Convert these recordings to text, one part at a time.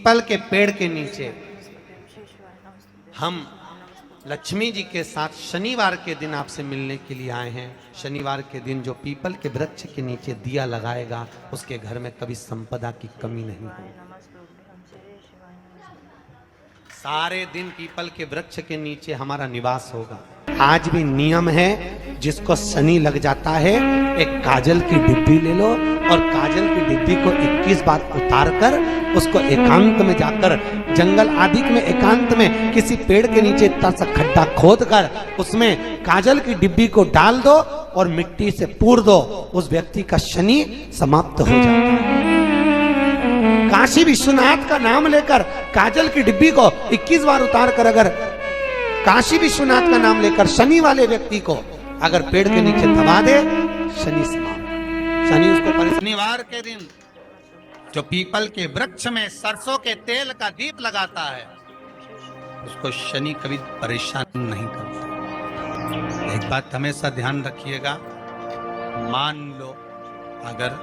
People के पेड़ के नीचे हम लक्ष्मी जी के साथ शनिवार के दिन आपसे मिलने के लिए आए हैं। शनिवार के दिन जो पीपल के वृक्ष के नीचे दिया लगाएगा उसके घर में कभी संपदा की कमी नहीं होगी। सारे दिन पीपल के वृक्ष के नीचे हमारा निवास होगा। आज भी नियम है, जिसको शनि लग जाता है एक काजल की डिब्बी ले लो और काजल की डिब्बी को 21 बार उतार कर उसको एकांत में जाकर जंगल आदि में एकांत में किसी पेड़ के नीचे इतना सा खड्डा खोद कर उसमें काजल की डिब्बी को डाल दो और मिट्टी से पूर दो, उस व्यक्ति का शनि समाप्त हो जाता है। काशी विश्वनाथ का नाम लेकर काजल की डिब्बी को 21 बार उतार कर अगर काशी विश्वनाथ का नाम लेकर शनि वाले व्यक्ति को अगर पेड़ के नीचे दबा दे, शनि समाप्त। शनि उसको शनिवार के दिन जो पीपल के वृक्ष में सरसों के तेल का दीप लगाता है उसको शनि कभी परेशान नहीं करता। एक बात हमेशा ध्यान रखिएगा, मान लो अगर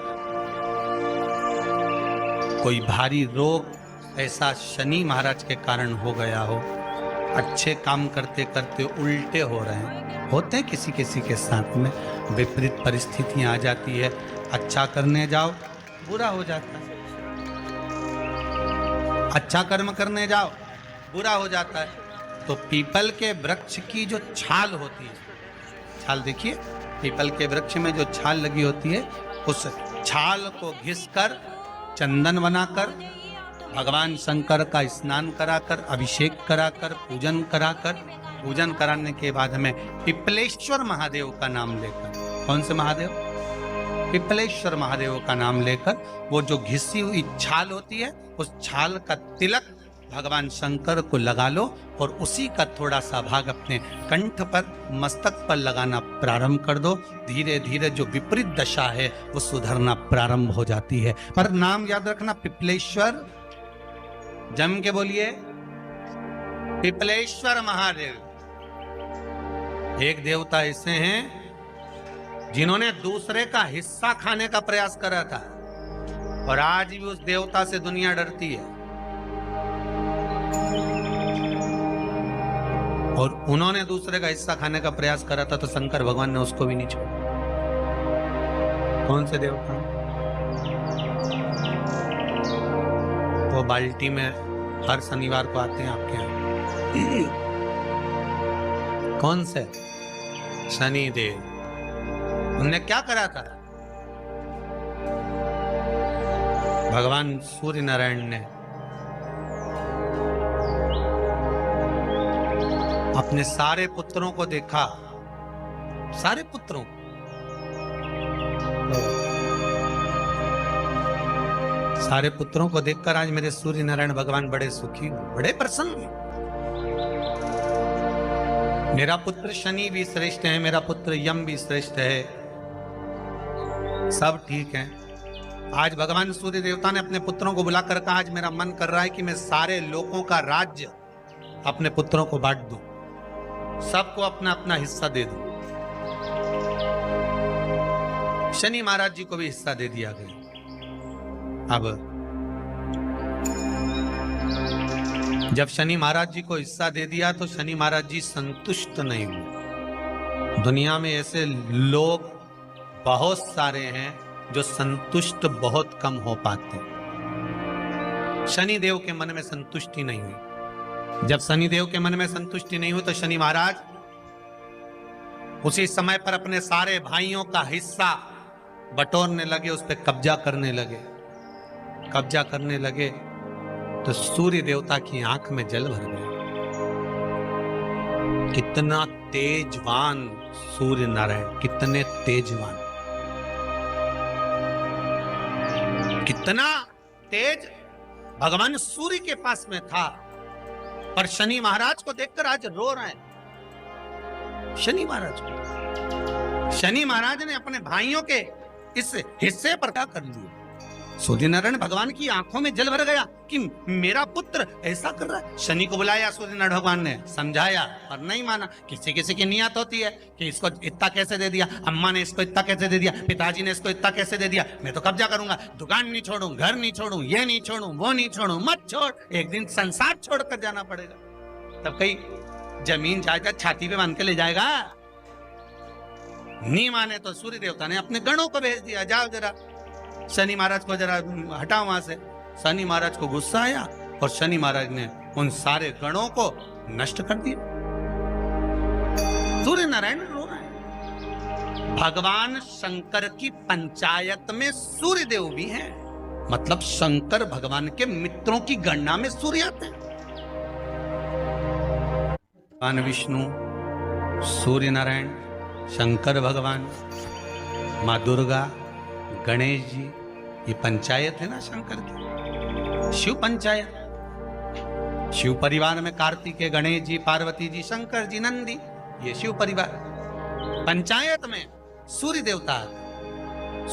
कोई भारी रोग ऐसा शनि महाराज के कारण हो गया हो, अच्छे काम करते करते उल्टे हो रहे हैं, होते हैं किसी किसी के साथ में, विपरीत परिस्थितियां आ जाती है, अच्छा करने जाओ बुरा हो जाता है, अच्छा कर्म करने जाओ बुरा हो जाता है। तो पीपल के वृक्ष की जो छाल होती है, छाल देखिए, पीपल के वृक्ष में जो छाल लगी होती है उस छाल को घिसकर चंदन बनाकर भगवान शंकर का स्नान कराकर अभिषेक कराकर पूजन कराने के बाद हमें पिपलेश्वर महादेव का नाम लेकर, कौन से महादेव? पिपलेश्वर महादेव का नाम लेकर वो जो घिसी हुई छाल होती है उस छाल का तिलक भगवान शंकर को लगा लो और उसी का थोड़ा सा भाग अपने कंठ पर मस्तक पर लगाना प्रारंभ कर दो। धीरे धीरे जो विपरीत दशा है वो सुधरना प्रारंभ हो जाती है। पर नाम याद रखना, पिपलेश्वर, जम के बोलिए पिपलेश्वर महादेव। एक देवता ऐसे हैं जिन्होंने दूसरे का हिस्सा खाने का प्रयास करा था और आज भी उस देवता से दुनिया डरती है। और उन्होंने दूसरे का हिस्सा खाने का प्रयास करा था तो शंकर भगवान ने उसको भी नहीं छोड़ा। कौन से देवता? वो बाल्टी में हर शनिवार को आते हैं आपके यहाँ। कौन से? शनि देव। उनने क्या करा था? भगवान सूर्य नारायण ने अपने सारे पुत्रों को देखा, सारे पुत्रों, सारे पुत्रों को देखकर आज मेरे सूर्य नारायण भगवान बड़े सुखी, बड़े प्रसन्न। मेरा पुत्र शनि भी श्रेष्ठ है, मेरा पुत्र यम भी श्रेष्ठ है, सब ठीक है। आज भगवान सूर्य देवता ने अपने पुत्रों को बुलाकर कहा, आज मेरा मन कर रहा है कि मैं सारे लोगों का राज्य अपने पुत्रों को बांट दूं, सबको अपना अपना हिस्सा दे दूं। शनि महाराज जी को भी हिस्सा दे दिया गया। अब जब शनि महाराज जी को हिस्सा दे दिया तो शनि महाराज जी संतुष्ट नहीं हुए। दुनिया में ऐसे लोग बहुत सारे हैं जो संतुष्ट बहुत कम हो पाते हैं। शनि देव के मन में संतुष्टि नहीं हुई। जब शनि देव के मन में संतुष्टि नहीं हुई तो शनि महाराज उसी समय पर अपने सारे भाइयों का हिस्सा बटोरने लगे, उस पर कब्जा करने लगे। कब्जा करने लगे तो सूर्य देवता की आंख में जल भर गया। कितना तेजवान सूर्य नारायण, कितने तेजवान, कितना तेज भगवान सूर्य के पास में था। पर शनि महाराज को देखकर आज रो रहे हैं। शनि महाराज को, शनि महाराज ने अपने भाइयों के इस हिस्से पर क्या कर लिया? सूर्यनारायण भगवान की आंखों में जल भर गया कि मेरा पुत्र ऐसा कर रहा है। शनि को बुलाया सूर्यनारायण भगवान ने, समझाया पर नहीं माना। किसी किसी की नियत होती है कि इसको इतना कैसे दे दिया, अम्मा ने इसको इतना कैसे दे दिया, पिताजी ने इसको इतना कैसे दे दिया, मैं तो कब्जा करूंगा, दुकान नहीं छोड़ूं, घर नहीं छोड़ूं, ये नहीं छोड़ूं, वो नहीं छोड़ूं। मत छोड़, एक दिन संसार छोड़कर जाना पड़ेगा। तब कहीं जमीन जायदाद छाती पे बांध के ले जाएगा। नहीं माने तो सूर्य देवता ने अपने गणों को भेज दिया, जाओ जरा शनि महाराज को जरा हटाओ वहां से। शनि महाराज को गुस्सा आया और शनि महाराज ने उन सारे गणों को नष्ट कर दिया। सूर्य नारायण रो रहा है। भगवान शंकर की पंचायत में सूर्य देव भी हैं, मतलब शंकर भगवान के मित्रों की गणना में सूर्य आते हैं। भगवान विष्णु, सूर्य नारायण, शंकर भगवान, माँ दुर्गा, गणेश जी, ये पंचायत है ना शंकर की, शिव पंचायत। शिव परिवार में कार्तिकेय, गणेश जी, पार्वती जी, शंकर जी, नंदी, ये शिव परिवार। पंचायत में सूर्य देवता।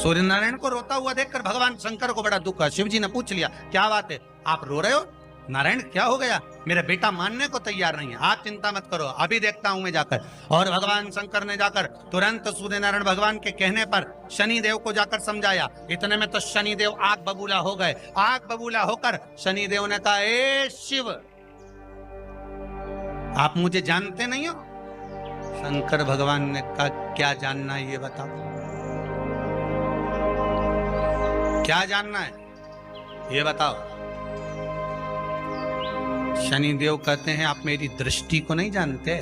सूर्य नारायण को रोता हुआ देखकर भगवान शंकर को बड़ा दुख हुआ। शिव जी ने पूछ लिया, क्या बात है, आप रो रहे हो? नारायण क्या हो गया? मेरा बेटा मानने को तैयार नहीं है। आप चिंता मत करो, अभी देखता हूं मैं जाकर। और भगवान शंकर ने जाकर तुरंत सूर्य नारायण भगवान के कहने पर शनि देव को जाकर समझाया। इतने में तो शनि देव आग बबूला हो गए। आग बबूला होकर शनि देव ने कहा, ए शिव, आप मुझे जानते नहीं हो? शंकर भगवान ने कहा, क्या जानना है ये बताओ, क्या जानना है ये बताओ। शनि देव कहते हैं, आप मेरी दृष्टि को नहीं जानते।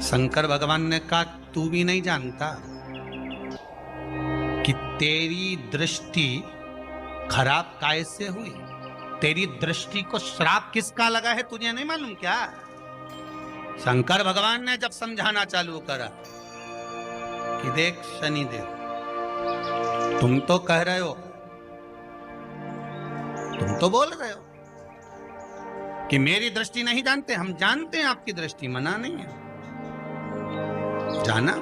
शंकर भगवान ने कहा, तू भी नहीं जानता कि तेरी दृष्टि खराब कैसे हुई। तेरी दृष्टि को श्राप किसका लगा है तुझे नहीं मालूम क्या? शंकर भगवान ने जब समझाना चालू करा कि देख शनि देव, तुम तो कह रहे हो, तुम तो बोल रहे हो कि मेरी दृष्टि नहीं जानते। हम जानते हैं आपकी दृष्टि, मना नहीं है, जाना,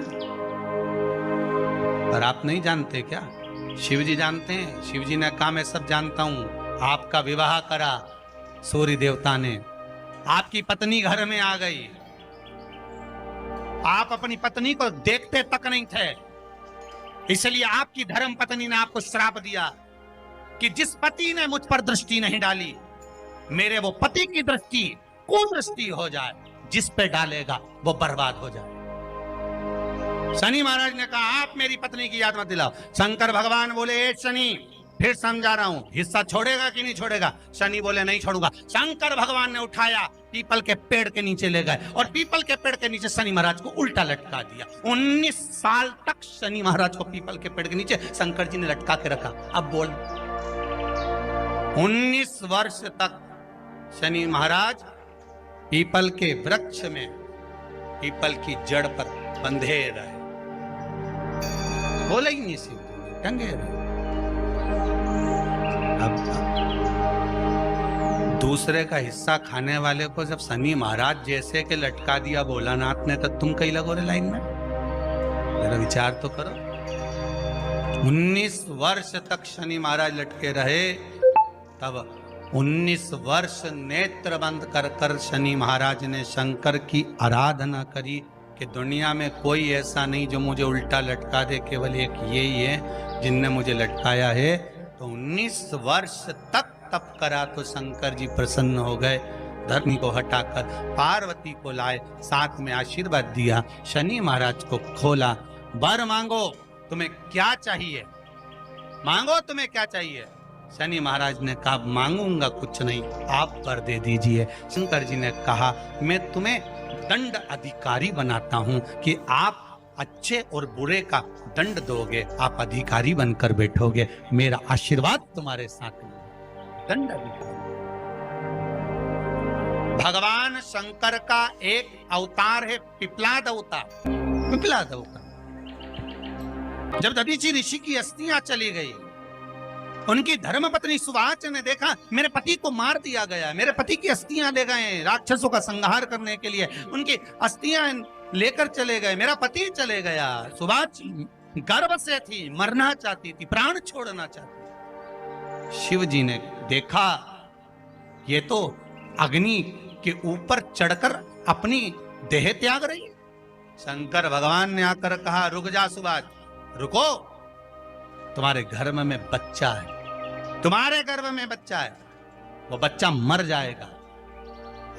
पर आप नहीं जानते क्या? शिव जी जानते हैं। शिव जी ने कहा, मैं सब जानता हूं। आपका विवाह करा सूर्य देवता ने, आपकी पत्नी घर में आ गई, आप अपनी पत्नी को देखते तक नहीं थे, इसलिए आपकी धर्म पत्नी ने आपको श्राप दिया कि जिस पति ने मुझ पर दृष्टि नहीं डाली, मेरे वो पति की दृष्टि कुदृष्टि हो जाए, जिस पे डालेगा वो बर्बाद हो जाए। शनि महाराज ने कहा, आप मेरी पत्नी की याद मत दिलाओ। शंकर भगवान बोले, ए शनि, फिर समझा रहा हूं, हिस्सा छोड़ेगा कि नहीं छोड़ेगा? शनि बोले, नहीं छोड़ूंगा। शंकर भगवान ने उठाया, पीपल के पेड़ के नीचे ले गए और पीपल के पेड़ के नीचे शनि महाराज को उल्टा लटका दिया। 19 साल तक शनि महाराज को पीपल के पेड़ के नीचे शंकर जी ने लटका के रखा। अब बोल, 19 वर्ष तक शनि महाराज पीपल के वृक्ष में, पीपल की जड़ पर बंधे रहे, बोले ही नहीं, शिव टंगे रहे। अब दूसरे का हिस्सा खाने वाले को जब शनि महाराज जैसे के लटका दिया भोलानाथ ने, तो तुम कहीं लगो रे लाइन में? मेरा विचार तो करो। 19 वर्ष तक शनि महाराज लटके रहे, तब 19 वर्ष नेत्र बंद कर कर शनि महाराज ने शंकर की आराधना करी कि दुनिया में कोई ऐसा नहीं जो मुझे उल्टा लटका दे, केवल एक यही है जिनने मुझे लटकाया है। तो 19 वर्ष तक तप करा तो शंकर जी प्रसन्न हो गए। धरनी को हटाकर पार्वती को लाए, साथ में आशीर्वाद दिया, शनि महाराज को खोला। वर मांगो, तुम्हें क्या चाहिए, मांगो तुम्हें क्या चाहिए। शनि महाराज ने कहा, मांगूंगा कुछ नहीं, आप वर दे दीजिए। शंकर जी ने कहा, मैं तुम्हें दंड अधिकारी बनाता हूं कि आप अच्छे और बुरे का दंड दोगे, आप अधिकारी बनकर बैठोगे, मेरा आशीर्वाद तुम्हारे साथ में। दंड अधिकारी। भगवान शंकर का एक अवतार है पिपलाद अवतार। पिपलाद अवतार, जब दधीचि ऋषि की अस्थियां चली गई, उनकी धर्मपत्नी सुवाच ने देखा मेरे पति को मार दिया गया, मेरे पति की अस्थियां ले गए राक्षसों का संहार करने के लिए, उनकी अस्थियां लेकर चले गए, मेरा पति चले गया। सुवाच गर्भ से थी, मरना चाहती थी, प्राण छोड़ना चाहती थी। शिव जी ने देखा ये तो अग्नि के ऊपर चढ़कर अपनी देह त्याग रही है। शंकर भगवान ने आकर कहा, रुक जा सुभाष, रुको, तुम्हारे गर्भ में बच्चा है, तुम्हारे गर्भ में बच्चा है, वो बच्चा मर जाएगा।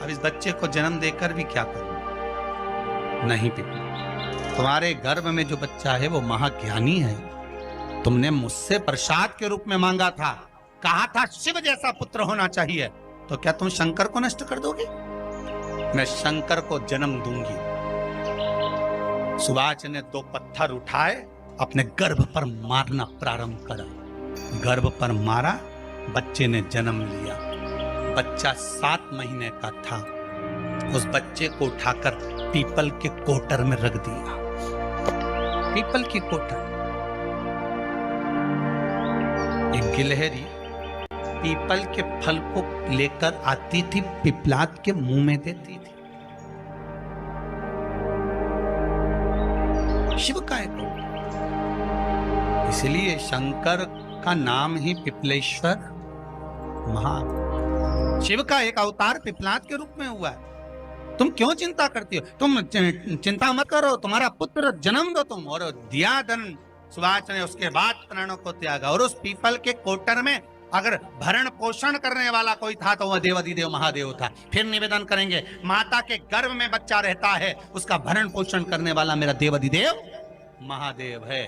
अब इस बच्चे को जन्म देकर भी क्या करूं? नहीं पिता, तुम्हारे गर्भ में जो बच्चा है वो महाज्ञानी है। तुमने मुझसे प्रसाद के रूप में मांगा था, कहा था शिव जैसा पुत्र होना चाहिए, तो क्या तुम शंकर को नष्ट कर दोगे? मैं शंकर को जन्म दूंगी। सुभाष ने 2 पत्थर उठाए, अपने गर्भ पर मारना प्रारंभ करा। गर्भ पर मारा, बच्चे ने जन्म लिया। बच्चा 7 महीने का था। उस बच्चे को उठाकर पीपल के कोटर में रख दिया। पीपल की कोटर। एक गिलहरी पीपल के फल को लेकर आती थी, पिपलाद के मुंह में देती थी। शिव का एक, इसलिए शंकर का नाम ही पिपलेश्वर महा। शिव का एक अवतार पिपलाद के रूप में हुआ है। तुम क्यों चिंता करती हो? तुम चिंता मत करो, तुम्हारा पुत्र जन्म दो तुम। और दिया धन सुभाष ने, उसके बाद प्राणों को त्यागा। और उस पीपल के कोटर में अगर भरण पोषण करने वाला कोई था तो वह देवाधिदेव महादेव था। फिर निवेदन करेंगे, माता के गर्भ में बच्चा रहता है, उसका भरण पोषण करने वाला मेरा देवाधिदेव महादेव है।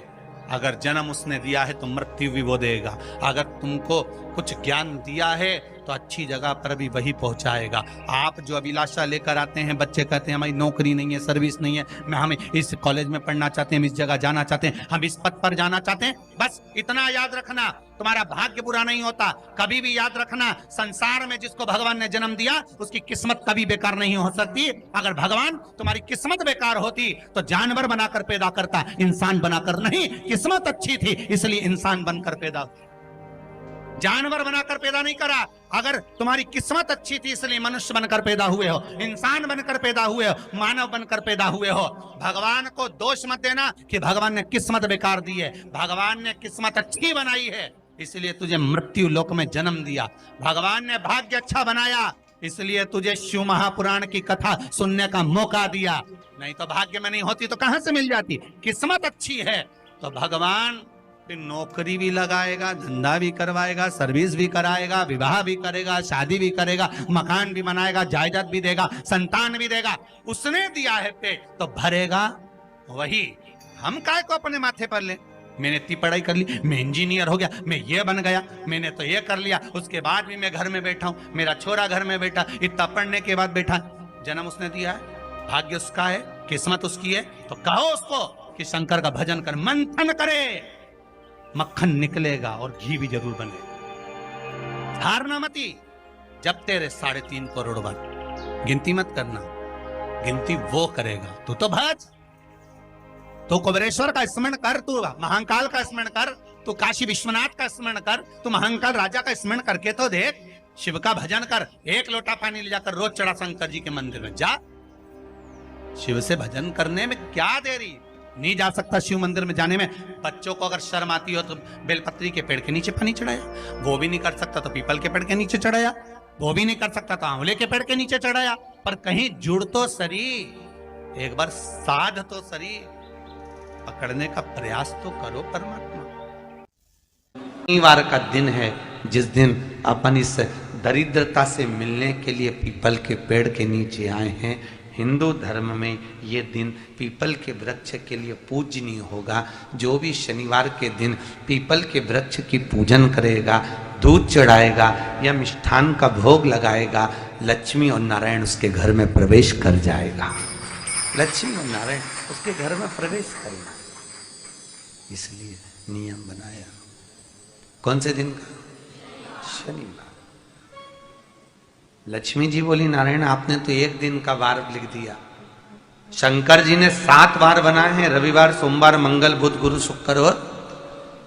अगर जन्म उसने दिया है तो मृत्यु भी वो देगा। अगर तुमको कुछ ज्ञान दिया है तो अच्छी जगह पर भी वही पहुंचाएगा। आप जो अभिलाषा लेकर आते हैं, बच्चे कहते हैं हमारी नौकरी नहीं है, सर्विस नहीं है, हम इस कॉलेज में पढ़ना चाहते हैं, हम इस जगह जाना चाहते हैं, हम इस पद पर जाना चाहते हैं, बस इतना याद रखना, तुम्हारा भाग्य बुरा नहीं होता। कभी भी याद रखना, संसार में जिसको भगवान ने जन्म दिया उसकी किस्मत कभी बेकार नहीं हो सकती। अगर भगवान तुम्हारी किस्मत बेकार होती तो जानवर बनाकर पैदा करता, इंसान बनाकर नहीं। किस्मत अच्छी थी इसलिए इंसान बनकर पैदा, जानवर बनाकर पैदा नहीं करा। अगर तुम्हारी किस्मत अच्छी थी इसलिए मनुष्य बनकर पैदा हुए हो, इंसान बनकर पैदा हुए हो, मानव बनकर पैदा हुए हो। भगवान को दोष मत देना कि भगवान ने किस्मत बेकार दी है। भगवान ने किस्मत अच्छी बनाई है इसलिए तुझे मृत्यु लोक में जन्म दिया। भगवान ने भाग्य अच्छा बनाया इसलिए तुझे शिव महापुराण की कथा सुनने का मौका दिया। नहीं तो भाग्य में नहीं होती तो कहां से मिल जाती? किस्मत अच्छी है तो भगवान नौकरी भी लगाएगा, धंधा भी करवाएगा, सर्विस भी कराएगा, विवाह भी करेगा, शादी भी करेगा, मकान भी बनाएगा, जायदाद भी देगा, संतान भी देगा। उसने दिया है पेट तो भरेगा वही। हम काय को अपने माथे पर ले? मैंने इतनी पढ़ाई कर ली, मैं इंजीनियर हो गया, मैं ये बन गया, मैंने तो ये कर लिया, उसके बाद भी मैं घर में बैठा हूं, मेरा छोरा घर में बैठा, इतना पढ़ने के बाद बैठा। जन्म उसने दिया है, भाग्य उसका है, किस्मत उसकी है, तो कहो उसको कि शंकर का भजन कर, मंथन करे, मक्खन निकलेगा और घी भी जरूर बने। हारना मती। जब तेरे 3.5 करोड़ बार गिनती मत करना, गिनती वो करेगा। तू तो भज, तू कुबेरेश्वर का स्मरण कर, तू महाकाल का स्मरण कर, तू काशी विश्वनाथ का स्मरण कर, तू महाकाल राजा का स्मरण करके तो देख। शिव का भजन कर, 1 लोटा पानी ले जाकर रोज चढ़ा शंकर जी के मंदिर में जा। शिव से भजन करने में क्या देरी? नहीं जा सकता शिव मंदिर में जाने में? बच्चों को अगर शर्म आती हो तो बेलपत्री के पेड़ के नीचे पानी चढ़ाया, वो भी नहीं कर सकता तो पीपल के पेड़ के नीचे चढ़ाया, वो भी नहीं कर सकता तो आंवले के पेड़ के नीचे चढ़ाया। पर कहीं जुड़ तो सरी, एक बार साध तो सरी, पकड़ने का प्रयास तो करो परमात्मा। शनिवार का दिन है जिस दिन अपन इस दरिद्रता से मिलने के लिए पीपल के पेड़ के नीचे आए हैं। हिंदू धर्म में ये दिन पीपल के वृक्ष के लिए पूजनीय होगा। जो भी शनिवार के दिन पीपल के वृक्ष की पूजन करेगा, दूध चढ़ाएगा या मिष्ठान का भोग लगाएगा, लक्ष्मी और नारायण उसके घर में प्रवेश कर जाएगा। लक्ष्मी और नारायण उसके घर में प्रवेश करेगा, इसलिए नियम बनाया। कौन से दिन का? शनिवार। लक्ष्मी जी बोली, नारायण आपने तो 1 दिन का वार लिख दिया। शंकर जी ने 7 वार बनाए हैं, रविवार, सोमवार, मंगल, बुध, गुरु, शुक्र और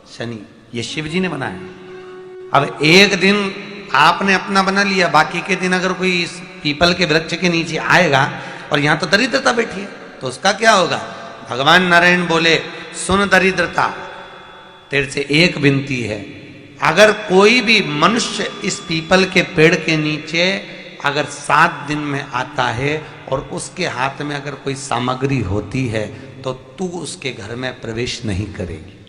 शनि। ये शिव जी ने बनाया। अब 1 दिन आपने अपना बना लिया, बाकी के दिन अगर कोई इस पीपल के वृक्ष के नीचे आएगा और यहां तो दरिद्रता बैठी है तो उसका क्या होगा? भगवान नारायण बोले, सुन दरिद्रता, तेरे से एक विनती है, अगर कोई भी मनुष्य इस पीपल के पेड़ के नीचे अगर 7 दिन में आता है और उसके हाथ में अगर कोई सामग्री होती है तो तू उसके घर में प्रवेश नहीं करेगी।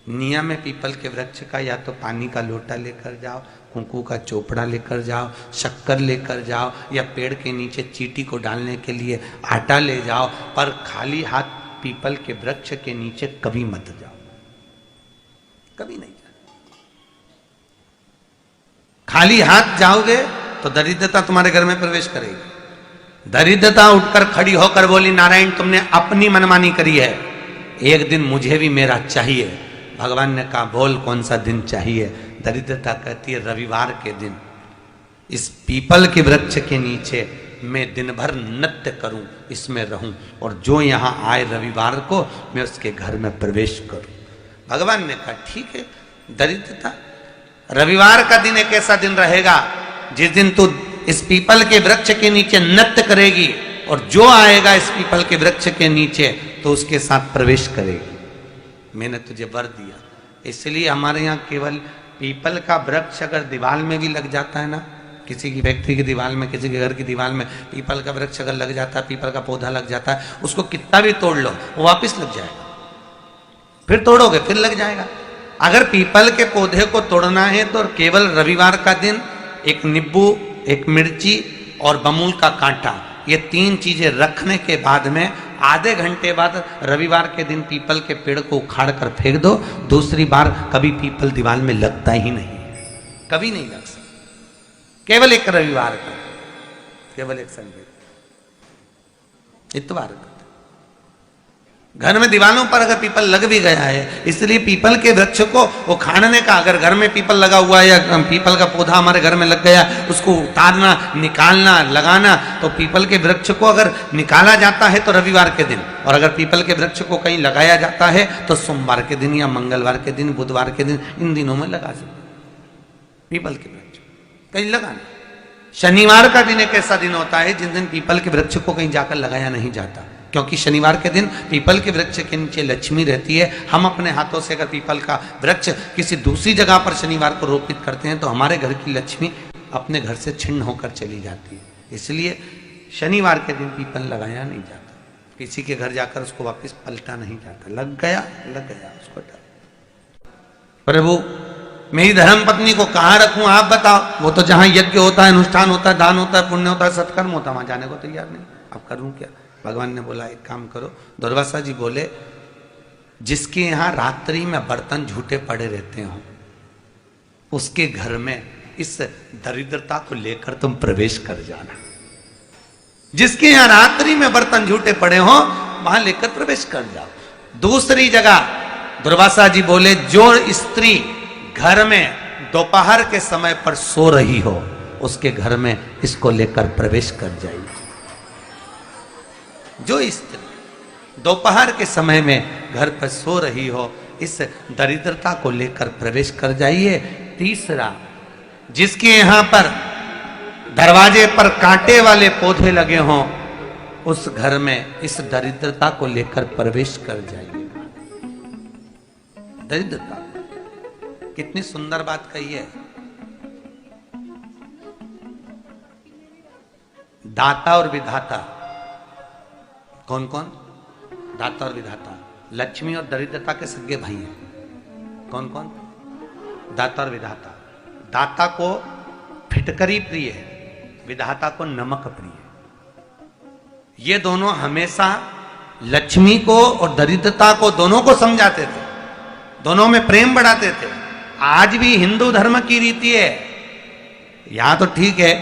नियम है पीपल के वृक्ष का, या तो पानी का लोटा लेकर जाओ, कुंकू का चोपड़ा लेकर जाओ, शक्कर लेकर जाओ, या पेड़ के नीचे चींटी को डालने के लिए आटा ले जाओ, पर खाली हाथ पीपल के वृक्ष के नीचे कभी मत जाओ, कभी नहीं जाओ। खाली हाथ जाओगे तो दरिद्रता तुम्हारे घर में प्रवेश करेगी। दरिद्रता उठकर खड़ी होकर बोली, नारायण तुमने अपनी मनमानी करी है, एक दिन मुझे भी मेरा चाहिए। भगवान ने कहा बोल कौन सा दिन चाहिए। दरिद्रता कहती है रविवार के दिन इस पीपल के वृक्ष के नीचे मैं दिन भर नृत्य करूं, इसमें रहूं, और जो यहां आए रविवार को मैं उसके घर में प्रवेश करूं। भगवान ने कहा ठीक है। दरिद्रता रविवार का दिन एक ऐसा दिन रहेगा जिस दिन तू इस पीपल के वृक्ष के नीचे नृत्य करेगी, और जो आएगा इस पीपल के वृक्ष के नीचे तो उसके साथ प्रवेश करेगी। मैंने तुझे वर दिया। इसलिए हमारे यहाँ केवल पीपल का वृक्ष अगर दीवार में भी लग जाता है ना, किसी की फैक्ट्री की दीवार में, किसी के घर की दीवार में पीपल का वृक्ष अगर लग जाता है, पीपल का पौधा लग जाता है, उसको कितना भी तोड़ लो वो वापस लग जाएगा। फिर तोड़ोगे फिर लग जाएगा। अगर पीपल के पौधे को तोड़ना है तो केवल रविवार का दिन एक नींबू, एक मिर्ची और बमूल का कांटा, ये 3 चीजें रखने के बाद में आधे घंटे बाद रविवार के दिन पीपल के पेड़ को उखाड़ कर फेंक दो। दूसरी बार कभी पीपल दीवार में लगता ही नहीं, कभी नहीं लग सकता। केवल एक रविवार का, केवल एक संडे, इतवार का। घर में दीवारों पर अगर पीपल लग भी गया है, इसलिए पीपल के वृक्ष को उखाड़ने का, अगर घर में पीपल लगा हुआ है या पीपल का पौधा हमारे घर में लग गया, उसको उतारना, निकालना, लगाना, तो पीपल के वृक्ष को अगर निकाला जाता है तो रविवार के दिन, और अगर पीपल के वृक्ष को कहीं लगाया जाता है तो सोमवार के दिन या मंगलवार के दिन, बुधवार के दिन, इन दिनों में लगा सकते पीपल के वृक्ष कहीं लगाना। शनिवार का दिन एक ऐसा दिन होता है जिस दिन पीपल के वृक्ष को कहीं जाकर लगाया नहीं जाता, क्योंकि शनिवार के दिन पीपल के वृक्ष के नीचे लक्ष्मी रहती है। हम अपने हाथों से अगर पीपल का वृक्ष किसी दूसरी जगह पर शनिवार को रोपित करते हैं तो हमारे घर की लक्ष्मी अपने घर से छिन्न होकर चली जाती है। इसलिए शनिवार के दिन पीपल लगाया नहीं जाता, किसी के घर जाकर उसको वापस पलटा नहीं जाता। लग गया उसको प्रभु मेरी धर्म पत्नी को कहाँ रखूं आप बताओ। वो तो जहां यज्ञ होता है, अनुष्ठान होता है, दान होता है, पुण्य होता है, सत्कर्म होता है, वहां जाने को तैयार नहीं। अब करूं क्या। भगवान ने बोला एक काम करो। दुर्वासा जी बोले जिसके यहां रात्रि में बर्तन झूठे पड़े रहते हो उसके घर में इस दरिद्रता को लेकर तुम प्रवेश कर जाना। जिसके यहां रात्रि में बर्तन झूठे पड़े हो वहां लेकर प्रवेश कर जाओ। दूसरी जगह दुर्वासा जी बोले जो स्त्री घर में दोपहर के समय पर सो रही हो उसके घर में इसको लेकर प्रवेश कर जाइए। जो स्त्री दोपहर के समय में घर पर सो रही हो इस दरिद्रता को लेकर प्रवेश कर जाइए। तीसरा, जिसके यहां पर दरवाजे पर कांटे वाले पौधे लगे हों उस घर में इस दरिद्रता को लेकर प्रवेश कर जाइए। दरिद्रता कितनी सुंदर बात कही है। दाता और विधाता कौन कौन? दाता और विधाता। लक्ष्मी और दरिद्रता के सगे भाई हैं। कौन कौन? दाता और विधाता। दाता को फिटकरी प्रिय है, विधाता को नमक प्रिय है। ये दोनों हमेशा लक्ष्मी को और दरिद्रता को दोनों को समझाते थे, दोनों में प्रेम बढ़ाते थे। आज भी हिंदू धर्म की रीति है। यहां तो ठीक है,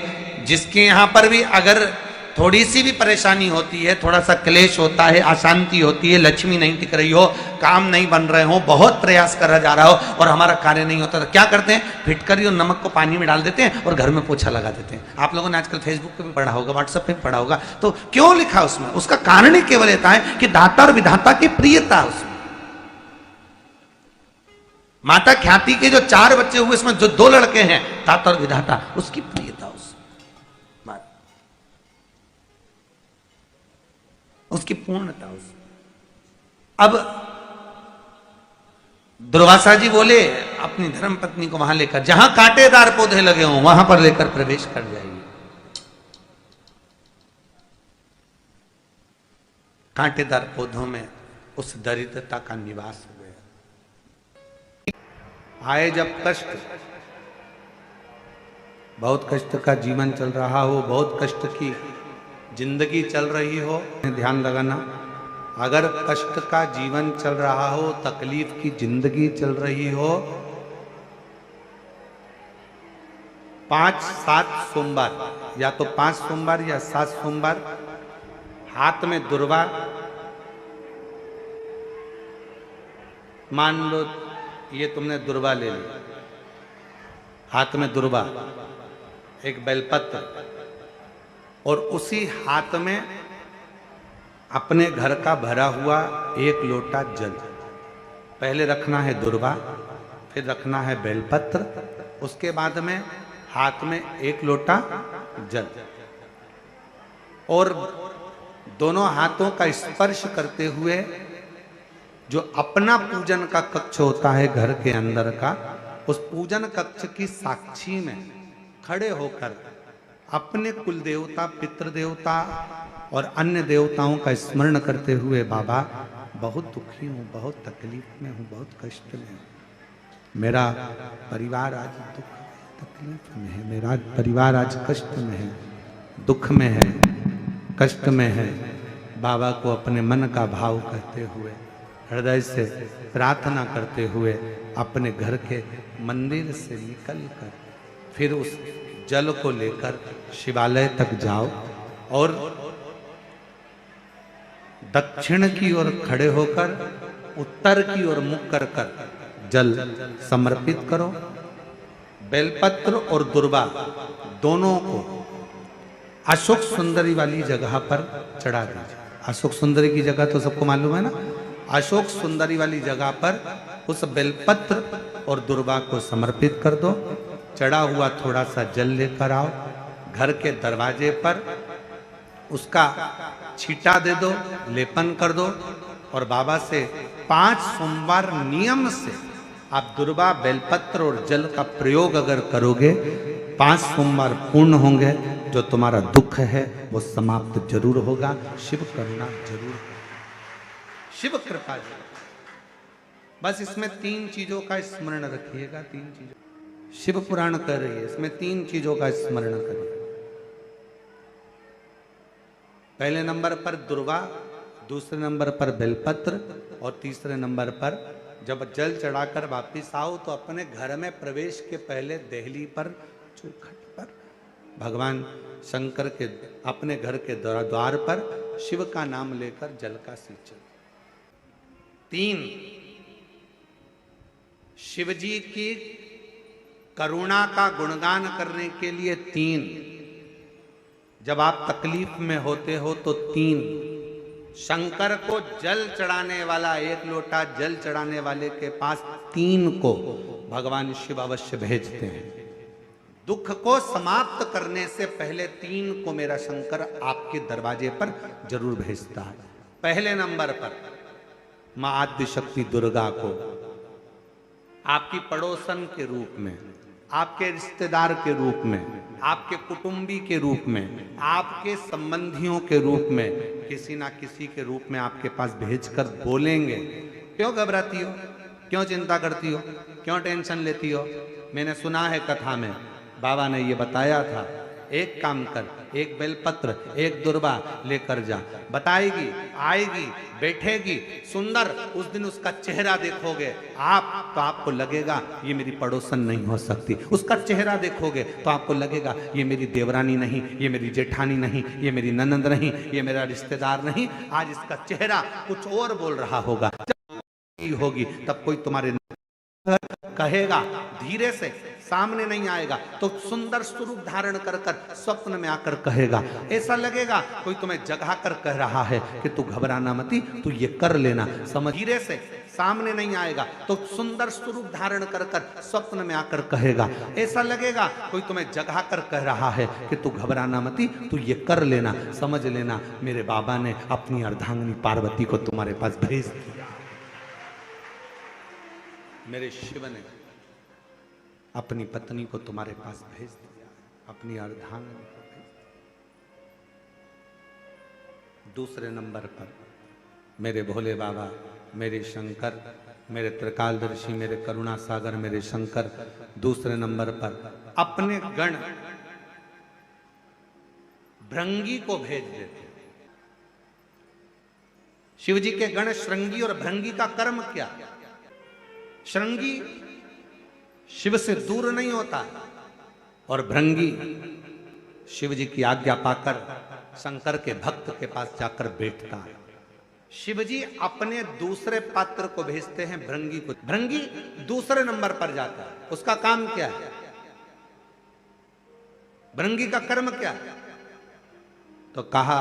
जिसके यहां पर भी अगर थोड़ी सी भी परेशानी होती है, थोड़ा सा क्लेश होता है, अशांति होती है, लक्ष्मी नहीं टिक रही हो, काम नहीं बन रहे हो, बहुत प्रयास करा जा रहा हो और हमारा कार्य नहीं होता, तो क्या करते हैं? फिटकरी और नमक को पानी में डाल देते हैं और घर में पोछा लगा देते हैं। आप लोगों ने आजकल फेसबुक पे भी पढ़ा होगा, व्हाट्सएप पे भी पढ़ा होगा। तो क्यों लिखा उसमें? उसका कारण ही केवल रहता है कि दाता और विधाता की प्रियता उसमें। माता ख्याति के जो 4 बच्चे हुए इसमें जो 2 लड़के हैं दाता और विधाता, उसकी प्रियता उसकी पूर्णता उस। अब दुर्वासा जी बोले अपनी धर्म पत्नी को वहां लेकर, जहां कांटेदार पौधे लगे हों वहां पर लेकर प्रवेश कर जाइए। कांटेदार पौधों में उस दरिद्रता का निवास हो गया। आए जब कष्ट, बहुत कष्ट का जीवन चल रहा हो, बहुत कष्ट की जिंदगी चल रही हो, ध्यान लगाना, अगर कष्ट का जीवन चल रहा हो, तकलीफ की जिंदगी चल रही हो, 5-7 सोमवार, या तो 5 सोमवार या 7 सोमवार, हाथ में दुर्वा, मान लो ये तुमने दुर्वा ले ली, हाथ में दुर्वा, एक बेलपत्र, और उसी हाथ में अपने घर का भरा हुआ 1 लोटा जल। पहले रखना है दुर्वा, फिर रखना है बेलपत्र, उसके बाद में हाथ में 1 लोटा जल, और दोनों हाथों का स्पर्श करते हुए जो अपना पूजन का कक्ष होता है घर के अंदर का, उस पूजन कक्ष की साक्षी में खड़े होकर अपने कुल देवता, पितृ देवता और अन्य देवताओं का स्मरण करते हुए, बाबा बहुत दुखी हूँ, बहुत तकलीफ में हूँ, बहुत कष्ट में हूँ, मेरा परिवार आज दुख तकलीफ में है, मेरा परिवार आज कष्ट में है, दुख में है, कष्ट में है। बाबा को अपने मन का भाव कहते हुए, हृदय से प्रार्थना करते हुए अपने घर के मंदिर से निकलकर फिर उस जल को लेकर शिवालय तक जाओ और दक्षिण की ओर खड़े होकर उत्तर की ओर मुख कर जल समर्पित करो। बेलपत्र और दुर्वा दोनों को अशोक सुंदरी वाली जगह पर चढ़ा दीजिए। अशोक सुंदरी की जगह तो सबको मालूम है ना। अशोक सुंदरी वाली जगह पर उस बेलपत्र और दुर्वा को समर्पित कर दो। चढ़ा हुआ थोड़ा सा जल लेकर आओ, घर के दरवाजे पर उसका छींटा दे दो, लेपन कर दो, और बाबा से 5 सोमवार नियम से आप दुर्वा, बेलपत्र और जल का प्रयोग अगर करोगे, 5 सोमवार पूर्ण होंगे, जो तुम्हारा दुख है वो समाप्त जरूर होगा। शिव करुणा जरूर, शिव कृपा जरूर। बस इसमें 3 चीजों का स्मरण रखिएगा। 3 चीजों शिव पुराण कर रही है, इसमें 3 चीजों का स्मरण करिए। पहले नंबर पर दुर्वा, दूसरे नंबर पर बेलपत्र, और तीसरे नंबर पर जब जल चढ़ाकर वापिस आओ तो अपने घर में प्रवेश के पहले देहली पर, चौखट पर भगवान शंकर के अपने घर के द्वार पर शिव का नाम लेकर जल का सिंचन। 3 शिवजी की करुणा का गुणगान करने के लिए 3, जब आप तकलीफ में होते हो तो 3, शंकर को जल चढ़ाने वाला, 1 लोटा जल चढ़ाने वाले के पास 3 को भगवान शिव अवश्य भेजते हैं। दुख को समाप्त करने से पहले 3 को मेरा शंकर आपके दरवाजे पर जरूर भेजता है। पहले नंबर पर मां आद्य शक्ति दुर्गा को आपकी पड़ोसन के रूप में, आपके रिश्तेदार के रूप में, आपके कुटुंबी के रूप में, आपके संबंधियों के रूप में, किसी ना किसी के रूप में आपके पास भेजकर बोलेंगे, क्यों घबराती हो, क्यों चिंता करती हो, क्यों टेंशन लेती हो। मैंने सुना है कथा में बाबा ने ये बताया था, एक काम कर, 1 बेलपत्र, 1 दुर्वा लेकर जा, बताएगी, आएगी, बैठेगी, सुंदर, उस दिन उसका चेहरा देखोगे आप तो आपको लगेगा ये मेरी पड़ोसन नहीं हो सकती। उसका चेहरा देखोगे तो आपको लगेगा ये मेरी देवरानी नहीं, ये मेरी जेठानी नहीं, ये मेरी ननंद नहीं, ये मेरा रिश्तेदार नहीं। आज इसका चेहरा कुछ और बोल रहा होगा। जब होगी तब कोई तुम्हारे कहेगा, धीरे से, सामने नहीं आएगा तो सुंदर स्वरूप धारण कर स्वप्न में आकर कहेगा। ऐसा लगेगा कोई तुम्हें जगा कर कह रहा है कि तू घबराना मती, तू ये कर लेना, समझ। धीरे से, सामने नहीं आएगा तो सुंदर स्वरूप धारण कर स्वप्न में आकर कहेगा। ऐसा लगेगा कोई तुम्हें जगा कर कह रहा है कि तू घबराना मती, तू ये कर लेना, समझ लेना मेरे बाबा ने अपनी अर्धांगिनी पार्वती को तुम्हारे पास भेज दिया। मेरे शिव ने अपनी पत्नी को तुम्हारे पास भेज दिया, अपनी अर्धांगिनी को भेज दिया। दूसरे नंबर पर मेरे भोले बाबा, मेरे शंकर, मेरे त्रिकालदर्शी, मेरे करुणा सागर, मेरे शंकर दूसरे नंबर पर अपने गण भृंगी को भेज देते। शिव जी के गण श्रृंगी और भृंगी का कर्म क्या? श्रृंगी शिव से दूर नहीं होता और भृंगी शिव जी की आज्ञा पाकर शंकर के भक्त के पास जाकर बैठता है। शिव जी अपने दूसरे पात्र को भेजते हैं भृंगी को। भृंगी दूसरे नंबर पर जाता है। उसका काम क्या है? भृंगी का कर्म क्या है? तो कहा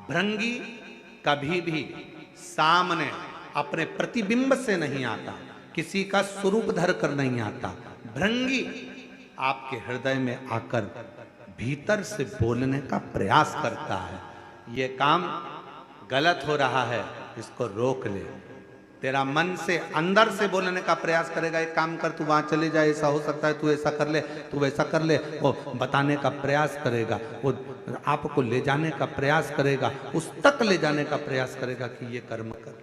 भृंगी कभी भी सामने अपने प्रतिबिंब से नहीं आता, किसी का स्वरूप धर कर नहीं आता। भृंगी आपके हृदय में आकर भीतर से बोलने का प्रयास करता है। ये काम गलत हो रहा है, इसको रोक ले। तेरा मन से अंदर से बोलने का प्रयास करेगा, एक काम कर, तू वहां चले जा, ऐसा हो सकता है, तू ऐसा कर ले, तू वैसा कर ले। वो बताने का प्रयास करेगा, वो आपको ले जाने का प्रयास करेगा, उस तक ले जाने का प्रयास करेगा कि ये कर्म कर,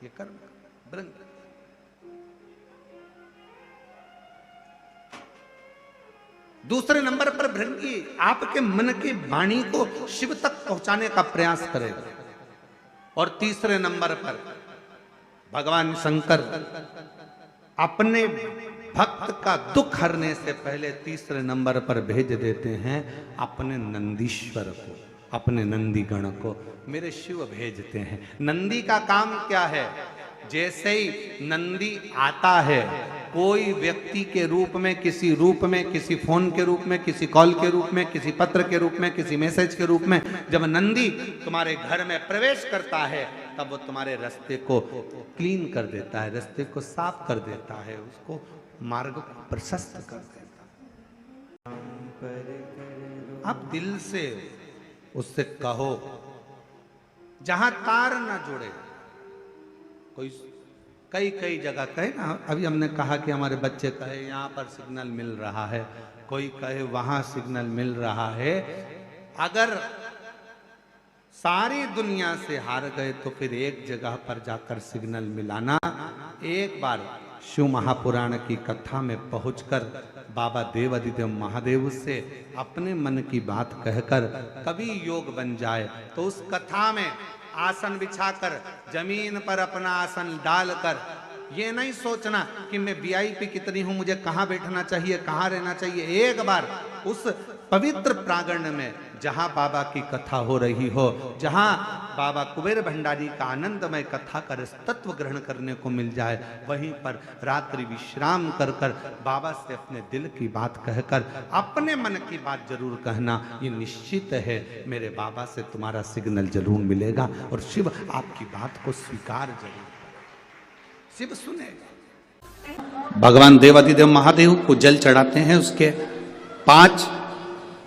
ये कर्म कर। भृंगी दूसरे नंबर पर भृंगी आपके मन की वाणी को शिव तक पहुंचाने का प्रयास करेगा। और तीसरे नंबर पर भगवान शंकर अपने भक्त का दुख हरने से पहले तीसरे नंबर पर भेज देते हैं अपने नंदीश्वर को, अपने नंदी गण को। मेरे शिव भेजते हैं। नंदी का काम क्या है? जैसे ही नंदी आता है, कोई व्यक्ति के रूप में, किसी रूप में, किसी फोन के रूप में, किसी कॉल के रूप में, किसी पत्र के रूप में, किसी मैसेज के रूप में, जब नंदी तुम्हारे घर में प्रवेश करता है तब वो तुम्हारे रास्ते को क्लीन कर देता है, रास्ते को साफ कर देता है, उसको मार्ग को प्रशस्त कर देता है। आप दिल से उससे कहो, जहां तार ना जुड़े। कोई कई जगह कहे ना, अभी हमने कहा कि हमारे बच्चे कहे यहाँ पर सिग्नल मिल रहा है, कोई कहे वहां सिग्नल मिल रहा है। अगर सारी दुनिया से हार गए तो फिर एक जगह पर जाकर सिग्नल मिलाना। एक बार शिव महापुराण की कथा में पहुंचकर बाबा देवाधिदेव महादेव से अपने मन की बात कहकर कभी योग बन जाए तो उस कथा में आसन बिछाकर जमीन पर अपना आसन डालकर ये नहीं सोचना कि मैं वीआईपी कितनी हूं, मुझे कहां बैठना चाहिए, कहां रहना चाहिए। एक बार उस पवित्र प्रांगण में जहां बाबा की कथा हो रही हो, जहां बाबा कुबेर भंडारी का आनंदमय कथा कर तत्व ग्रहण करने को मिल जाए, वहीं पर रात्रि विश्राम कर कर बाबा से अपने दिल की बात कहकर अपने मन की बात जरूर कहना। ये निश्चित है मेरे बाबा से तुम्हारा सिग्नल जरूर मिलेगा और शिव आपकी बात को स्वीकार जरूर, शिव सुनेगा। भगवान देवाधिदेव महादेव को जल चढ़ाते हैं, उसके 5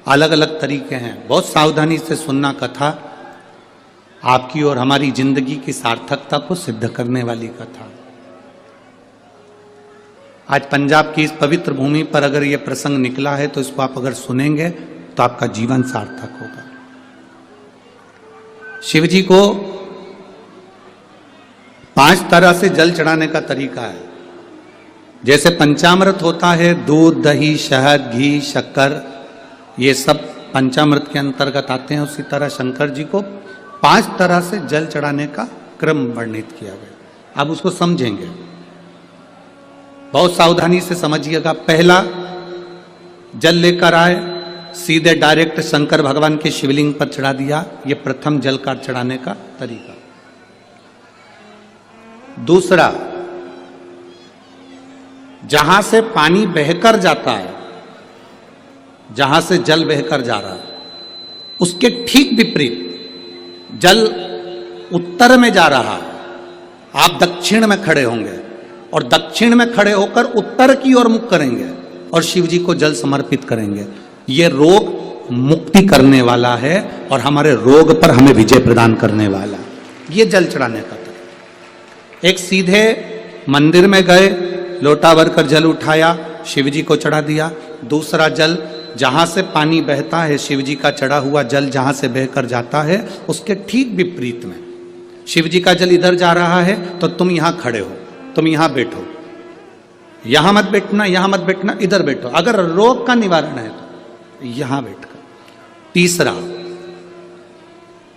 अलग अलग तरीके हैं। बहुत सावधानी से सुनना कथा, आपकी और हमारी जिंदगी की सार्थकता को सिद्ध करने वाली कथा। आज पंजाब की इस पवित्र भूमि पर अगर ये प्रसंग निकला है तो इसको आप अगर सुनेंगे तो आपका जीवन सार्थक होगा। शिव जी को 5 तरह से जल चढ़ाने का तरीका है। जैसे पंचामृत होता है, दूध, दही, शहद, घी, शक्कर, ये सब पंचामृत के अंतर्गत आते हैं, उसी तरह शंकर जी को 5 तरह से जल चढ़ाने का क्रम वर्णित किया गया। अब उसको समझेंगे, बहुत सावधानी से समझिएगा। पहला, जल लेकर आए, सीधे डायरेक्ट शंकर भगवान के शिवलिंग पर चढ़ा दिया। ये प्रथम जल का चढ़ाने का तरीका। दूसरा, जहां से पानी बहकर जाता है, जहां से जल बहकर जा रहा है, उसके ठीक विपरीत जल उत्तर में जा रहा है, आप दक्षिण में खड़े होंगे और दक्षिण में खड़े होकर उत्तर की ओर मुख करेंगे और शिव जी को जल समर्पित करेंगे। ये रोग मुक्ति करने वाला है और हमारे रोग पर हमें विजय प्रदान करने वाला। ये जल चढ़ाने का तरीका। एक, सीधे मंदिर में गए, लोटा भरकर जल उठाया, शिव जी को चढ़ा दिया। दूसरा जल जहां से पानी बहता है, शिव जी का चढ़ा हुआ जल जहां से बहकर जाता है, उसके ठीक विपरीत में शिव जी का जल इधर जा रहा है तो तुम यहां खड़े हो, तुम यहां बैठो, यहां मत बैठना, यहां मत बैठना, इधर बैठो। अगर रोग का निवारण है तो यहां बैठकर। तीसरा,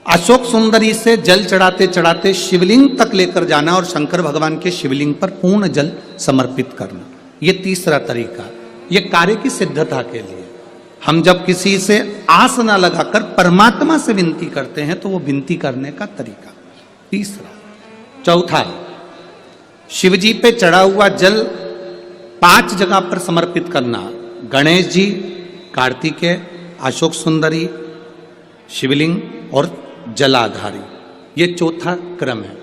अशोक सुंदरी से जल चढ़ाते चढ़ाते शिवलिंग तक लेकर जाना और शंकर भगवान के शिवलिंग पर पूर्ण जल समर्पित करना। यह तीसरा तरीका, यह कार्य की सिद्धता के लिए। हम जब किसी से आस न लगाकर परमात्मा से विनती करते हैं तो वो विनती करने का तरीका। तीसरा। चौथा, शिव जी पे चढ़ा हुआ जल 5 जगह पर समर्पित करना। गणेश जी, कार्तिकेय, अशोक सुंदरी, शिवलिंग और जलाधारी। ये चौथा क्रम है।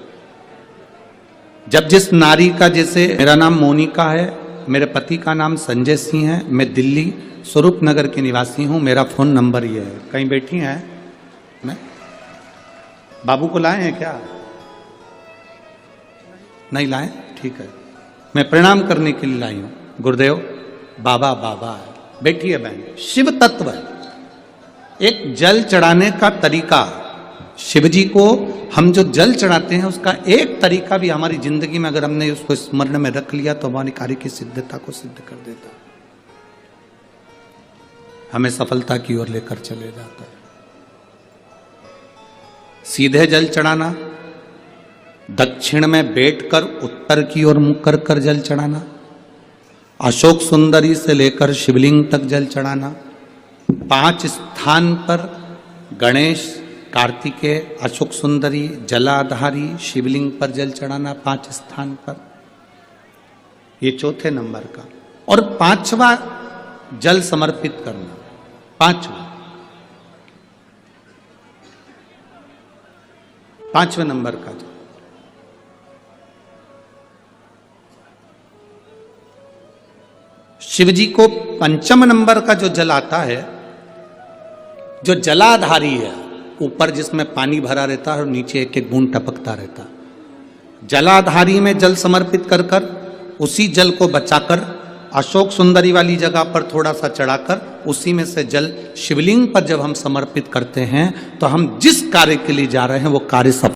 जब जिस नारी का, जैसे मेरा नाम मोनिका है, मेरे पति का नाम संजय सिंह है, मैं दिल्ली स्वरूप नगर के निवासी हूं, मेरा फोन नंबर ये है। कहीं बैठी हैं? मैं बाबू को लाए हैं क्या? नहीं लाए? ठीक है, मैं प्रणाम करने के लिए लाई हूं। गुरुदेव, बाबा बाबा है, बैठी है बहन। शिव तत्व है। एक जल चढ़ाने का तरीका, शिव जी को हम जो जल चढ़ाते हैं उसका एक तरीका भी हमारी जिंदगी में अगर हमने उसको स्मरण में रख लिया तो हमारी कार्य की सिद्धता को सिद्ध कर देता, हमें सफलता की ओर लेकर चले जाता है। सीधे जल चढ़ाना, दक्षिण में बैठकर उत्तर की ओर मुख कर कर जल चढ़ाना, अशोक सुंदरी से लेकर शिवलिंग तक जल चढ़ाना, 5 स्थान पर गणेश, कार्तिकेय, अशोक सुंदरी, जलाधारी, शिवलिंग पर जल चढ़ाना 5 स्थान पर। ये चौथे नंबर का। और 5वां जल समर्पित करना। 5वें नंबर का जल। शिव जी को 5म नंबर का जो जल आता है, जो जलाधारी है, ऊपर जिसमें पानी भरा रहता है और नीचे एक एक बूंद टपकता रहता, जलाधारी में जल समर्पित कर कर उसी जल को बचाकर अशोक सुंदरी वाली जगह पर थोड़ा सा चढ़ाकर उसी में से जल शिवलिंग पर जब हम समर्पित करते हैं तो हम जिस कार्य के लिए जा रहे हैं वो कार्य सफल